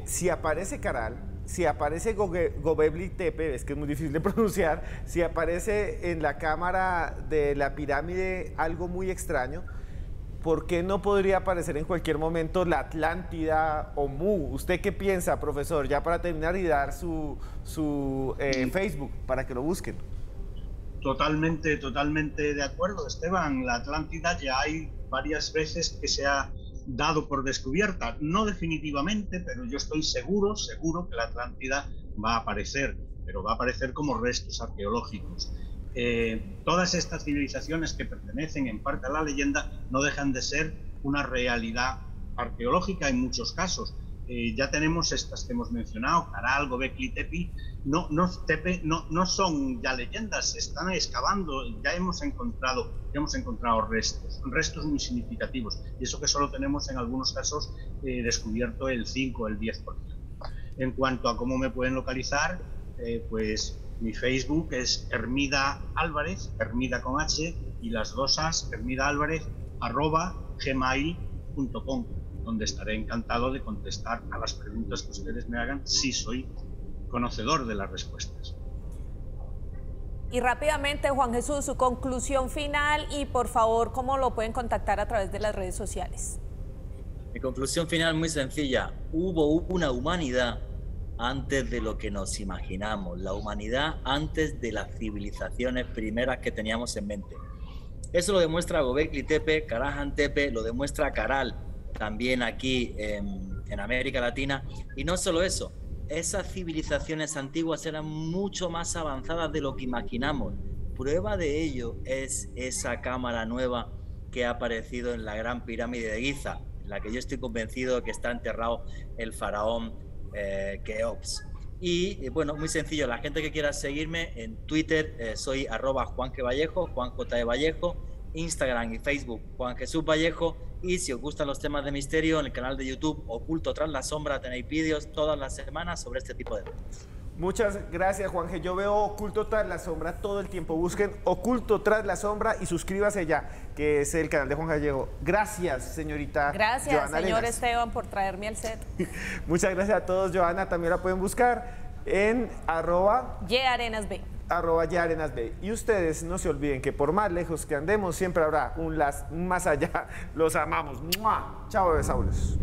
Speaker 1: si aparece Caral, si aparece Göbekli Tepe, es que es muy difícil de pronunciar, si aparece en la cámara de la pirámide algo muy extraño, ¿por qué no podría aparecer en cualquier momento la Atlántida o Mu? ¿Usted qué piensa, profesor? Ya para terminar y dar su Facebook para que lo busquen.
Speaker 4: Totalmente de acuerdo, Esteban. La Atlántida ya hay varias veces que se ha dado por descubierta, no definitivamente, pero yo estoy seguro que la Atlántida va a aparecer, pero va a aparecer como restos arqueológicos. Todas estas civilizaciones que pertenecen en parte a la leyenda no dejan de ser una realidad arqueológica en muchos casos, ya tenemos estas que hemos mencionado, Caral, Göbekli Tepe. No son ya leyendas, se están excavando, ya hemos encontrado restos muy significativos, y eso que solo tenemos en algunos casos descubierto el 5 o el 10%. En cuanto a cómo me pueden localizar, pues mi Facebook es Hermida Álvarez, Hermida con H, y las dos As, Hermida Álvarez, @gmail.com, donde estaré encantado de contestar a las preguntas que ustedes me hagan, si soy conocedor de las respuestas.
Speaker 3: Y rápidamente, Juan Jesús, su conclusión final y por favor, ¿cómo lo pueden contactar a través de las redes sociales?
Speaker 5: Mi conclusión final muy sencilla. Hubo una humanidad antes de lo que nos imaginamos, la humanidad antes de las civilizaciones primeras que teníamos en mente. Eso lo demuestra Göbekli Tepe, Karahan Tepe, lo demuestra Caral, también aquí en América Latina. Y no solo eso, esas civilizaciones antiguas eran mucho más avanzadas de lo que imaginamos. Prueba de ello es esa cámara nueva que ha aparecido en la Gran Pirámide de Giza, en la que yo estoy convencido de que está enterrado el faraón Keops. Y bueno, muy sencillo, la gente que quiera seguirme en Twitter, soy @JuanJVallejo, Juan J. E. Vallejo, Instagram y Facebook Juan Jesús Vallejo, y si os gustan los temas de misterio, en el canal de YouTube Oculto Tras la Sombra tenéis vídeos todas las semanas sobre este tipo de temas.
Speaker 1: Muchas gracias, Juanje. Yo veo Oculto Tras la Sombra todo el tiempo. Busquen Oculto Tras la Sombra y suscríbase ya, que es el canal de Juan Gallego. Gracias, señorita.
Speaker 3: Gracias,
Speaker 1: Johanna
Speaker 3: señor
Speaker 1: Arenas.
Speaker 3: Esteban, por traerme al set.
Speaker 1: Muchas gracias a todos. Johanna también la pueden buscar en
Speaker 3: @YArenasB.
Speaker 1: @YArenasB. Y ustedes no se olviden que por más lejos que andemos, siempre habrá un más allá. Los amamos. ¡Mua! Chao, bebés sauros.